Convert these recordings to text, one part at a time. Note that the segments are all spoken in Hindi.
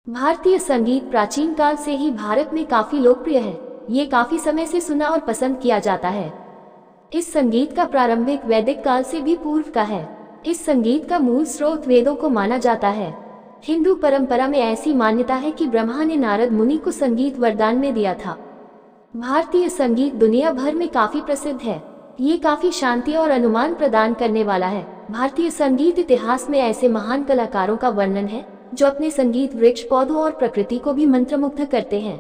भारतीय संगीत प्राचीन काल से ही भारत में काफी लोकप्रिय है। ये काफी समय से सुना और पसंद किया जाता है। इस संगीत का प्रारंभिक वैदिक काल से भी पूर्व का है। इस संगीत का मूल स्रोत वेदों को माना जाता है। हिंदू परंपरा में ऐसी मान्यता है कि ब्रह्मा ने नारद मुनि को संगीत वरदान में दिया था। भारतीय संगीत दुनिया भर में काफी प्रसिद्ध है। ये काफी शांति और अनुमान प्रदान करने वाला है। भारतीय संगीत इतिहास में ऐसे महान कलाकारों का वर्णन है जो अपने संगीत वृक्ष, पौधों और प्रकृति को भी मंत्रमुग्ध करते हैं।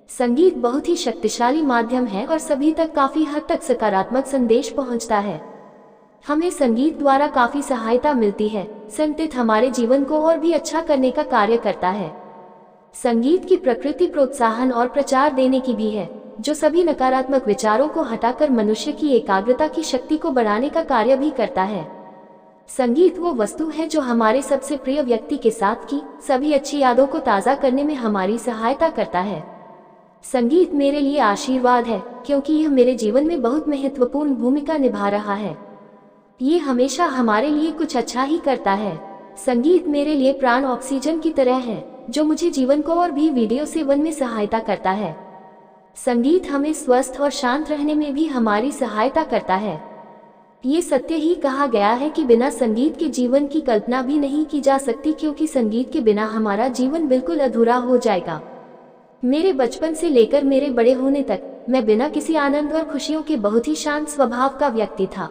संगीत बहुत ही शक्तिशाली माध्यम है और सभी तक काफी हद तक सकारात्मक संदेश पहुंचता है। हमें संगीत द्वारा काफी सहायता मिलती है। संगीत हमारे जीवन को और भी अच्छा करने का कार्य करता है। संगीत की प्रकृति प्रोत्साहन और प्रचार देने की भी है, जो सभी नकारात्मक विचारों को हटाकर मनुष्य की एकाग्रता की शक्ति को बढ़ाने का कार्य भी करता है। संगीत वो वस्तु है जो हमारे सबसे प्रिय व्यक्ति के साथ की सभी अच्छी यादों को ताज़ा करने में हमारी सहायता करता है। संगीत मेरे लिए आशीर्वाद है, क्योंकि यह मेरे जीवन में बहुत महत्वपूर्ण भूमिका निभा रहा है। ये हमेशा हमारे लिए कुछ अच्छा ही करता है। संगीत मेरे लिए प्राण ऑक्सीजन की तरह है, जो मुझे जीवन को और भी वीडियो सेवन में सहायता करता है। संगीत हमें स्वस्थ और शांत रहने में भी हमारी सहायता करता है। ये सत्य ही कहा गया है कि बिना संगीत के जीवन की कल्पना भी नहीं की जा सकती, क्योंकि संगीत के बिना हमारा जीवन बिल्कुल अधूरा हो जाएगा। मेरे बचपन से लेकर मेरे बड़े होने तक मैं बिना किसी आनंद और खुशियों के बहुत ही शांत स्वभाव का व्यक्ति था।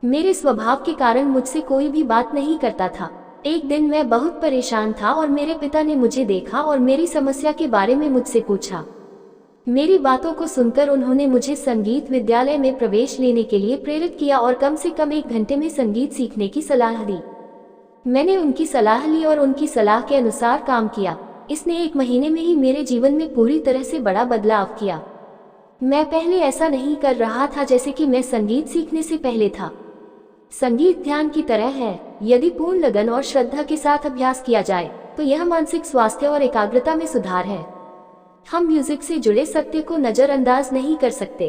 मेरे स्वभाव के कारण मुझसे कोई भी बात नहीं करता था। एक दिन मैं बहुत परेशान था और मेरे पिता ने मुझे देखा और मेरी समस्या के बारे में मुझसे पूछा। मेरी बातों को सुनकर उन्होंने मुझे संगीत विद्यालय में प्रवेश लेने के लिए प्रेरित किया और कम से कम 1 घंटे में संगीत सीखने की सलाह दी। मैंने उनकी सलाह ली और उनकी सलाह के अनुसार काम किया। इसने 1 महीने में ही मेरे जीवन में पूरी तरह से बड़ा बदलाव किया। मैं पहले ऐसा नहीं कर रहा था जैसे कि मैं संगीत सीखने से पहले था। संगीत ध्यान की तरह है। यदि पूर्ण लगन और श्रद्धा के साथ अभ्यास किया जाए तो यह मानसिक स्वास्थ्य और एकाग्रता में सुधार है। हम म्यूजिक से जुड़े सत्य को नजरअंदाज नहीं कर सकते।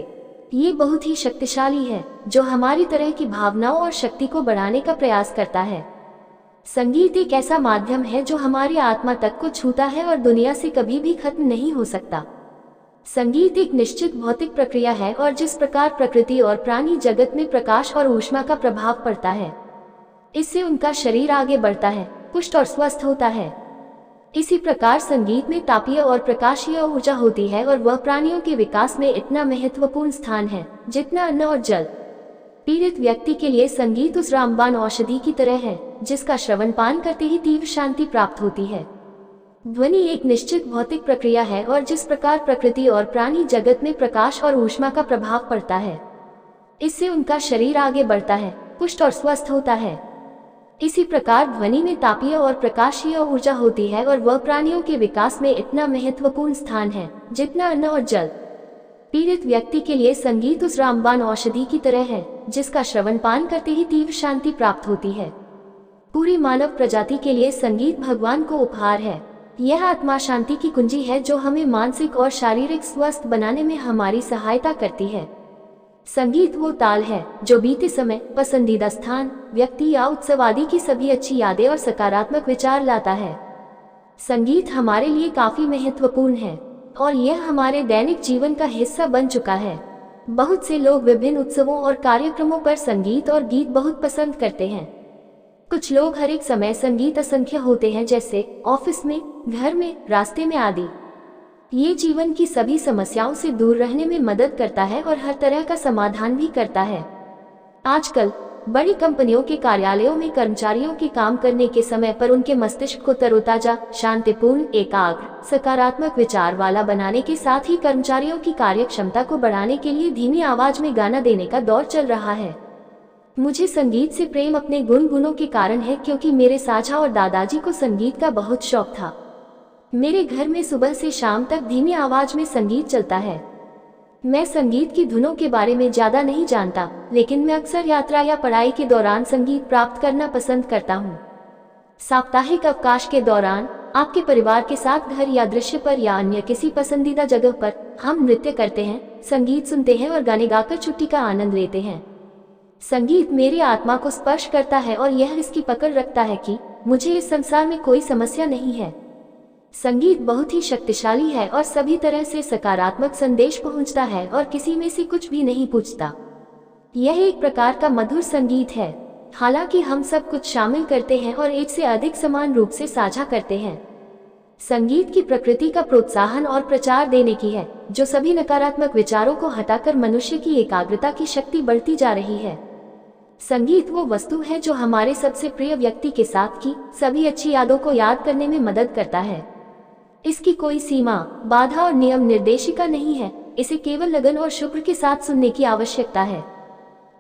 ये बहुत ही शक्तिशाली है, जो हमारी तरह की भावनाओं और शक्ति को बढ़ाने का प्रयास करता है। संगीत एक ऐसा माध्यम है जो हमारी आत्मा तक को छूता है और दुनिया से कभी भी खत्म नहीं हो सकता। संगीत एक निश्चित भौतिक प्रक्रिया है और जिस प्रकार प्रकृति और प्राणी जगत में प्रकाश और ऊष्मा का प्रभाव पड़ता है, इससे उनका शरीर आगे बढ़ता है, पुष्ट और स्वस्थ होता है। इसी प्रकार संगीत में तापीय और प्रकाशीय ऊर्जा होती है और वह प्राणियों के विकास में इतना महत्वपूर्ण स्थान है जितना अन्न और जल। पीड़ित व्यक्ति के लिए संगीत उस रामबाण औषधि की तरह है, जिसका श्रवण पान करते ही तीव्र शांति प्राप्त होती है। ध्वनि एक निश्चित भौतिक प्रक्रिया है और जिस प्रकार प्रकृति और प्राणी जगत में प्रकाश और ऊष्मा का प्रभाव पड़ता है, इससे उनका शरीर आगे बढ़ता है, पुष्ट और स्वस्थ होता है। इसी प्रकार ध्वनि में तापीय और प्रकाशीय ऊर्जा होती है और वह प्राणियों के विकास में इतना महत्वपूर्ण स्थान है जितना अन्न और जल। पीड़ित व्यक्ति के लिए संगीत उस रामबाण औषधि की तरह है, जिसका श्रवण पान करते ही तीव्र शांति प्राप्त होती है। पूरी मानव प्रजाति के लिए संगीत भगवान को उपहार है। यह आत्मा शांति की कुंजी है जो हमें मानसिक और शारीरिक स्वस्थ बनाने में हमारी सहायता करती है। संगीत वो ताल है जो बीते समय, पसंदीदा स्थान, व्यक्ति या उत्सव आदि की सभी अच्छी यादें और सकारात्मक विचार लाता है। संगीत हमारे लिए काफी महत्वपूर्ण है और यह हमारे दैनिक जीवन का हिस्सा बन चुका है। बहुत से लोग विभिन्न उत्सवों और कार्यक्रमों पर संगीत और गीत बहुत पसंद करते हैं। कुछ लोग हर एक समय संगीत असंख्य होते हैं, जैसे ऑफिस में, घर में, रास्ते में आदि। ये जीवन की सभी समस्याओं से दूर रहने में मदद करता है और हर तरह का समाधान भी करता है। आजकल बड़ी कंपनियों के कार्यालयों में कर्मचारियों के काम करने के समय पर उनके मस्तिष्क को तरोताजा, शांतिपूर्ण, एकाग्र, सकारात्मक विचार वाला बनाने के साथ ही कर्मचारियों की कार्य क्षमता को बढ़ाने के लिए धीमी आवाज में गाना देने का दौर चल रहा है। मुझे संगीत से प्रेम अपने गुणों के कारण है, क्योंकि मेरे साझा और दादाजी को संगीत का बहुत शौक था। मेरे घर में सुबह से शाम तक धीमी आवाज में संगीत चलता है। मैं संगीत की धुनों के बारे में ज्यादा नहीं जानता, लेकिन मैं अक्सर यात्रा या पढ़ाई के दौरान संगीत प्राप्त करना पसंद करता हूँ। साप्ताहिक अवकाश के दौरान आपके परिवार के साथ घर या दृश्य पर या अन्य किसी पसंदीदा जगह पर हम नृत्य करते हैं, संगीत सुनते हैं और गाने गाकर छुट्टी का आनंद लेते हैं। संगीत मेरी आत्मा को स्पर्श करता है और यह इसकी पकड़ रखता है कि मुझे इस संसार में कोई समस्या नहीं है। संगीत बहुत ही शक्तिशाली है और सभी तरह से सकारात्मक संदेश पहुंचता है और किसी में से कुछ भी नहीं पूछता। यह एक प्रकार का मधुर संगीत है। हालांकि हम सब कुछ शामिल करते हैं और एक से अधिक समान रूप से साझा करते हैं। संगीत की प्रकृति का प्रोत्साहन और प्रचार देने की है, जो सभी नकारात्मक विचारों को हटाकर मनुष्य की एकाग्रता की शक्ति बढ़ती जा रही है। संगीत वो वस्तु है जो हमारे सबसे प्रिय व्यक्ति के साथ की सभी अच्छी यादों को याद करने में मदद करता है। इसकी कोई सीमा, बाधा और नियम निर्देशिका नहीं है। इसे केवल लगन और शुक्र के साथ सुनने की आवश्यकता है।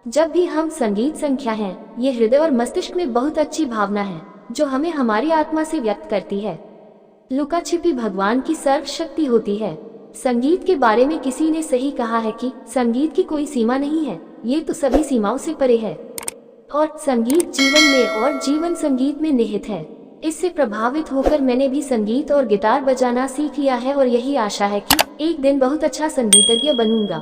जब भी हम संगीत संख्या हैं, ये हृदय और मस्तिष्क में बहुत अच्छी भावना है जो हमें हमारी आत्मा से व्यक्त करती है। लुका छिपी भगवान की सर्वशक्ति होती है। संगीत के बारे में किसी ने सही कहा है कि संगीत की कोई सीमा नहीं है, ये तो सभी सीमाओं से परे है। और संगीत जीवन में और जीवन संगीत में निहित है। इससे प्रभावित होकर मैंने भी संगीत और गिटार बजाना सीख लिया है और यही आशा है कि एक दिन बहुत अच्छा संगीतज्ञ बनूंगा।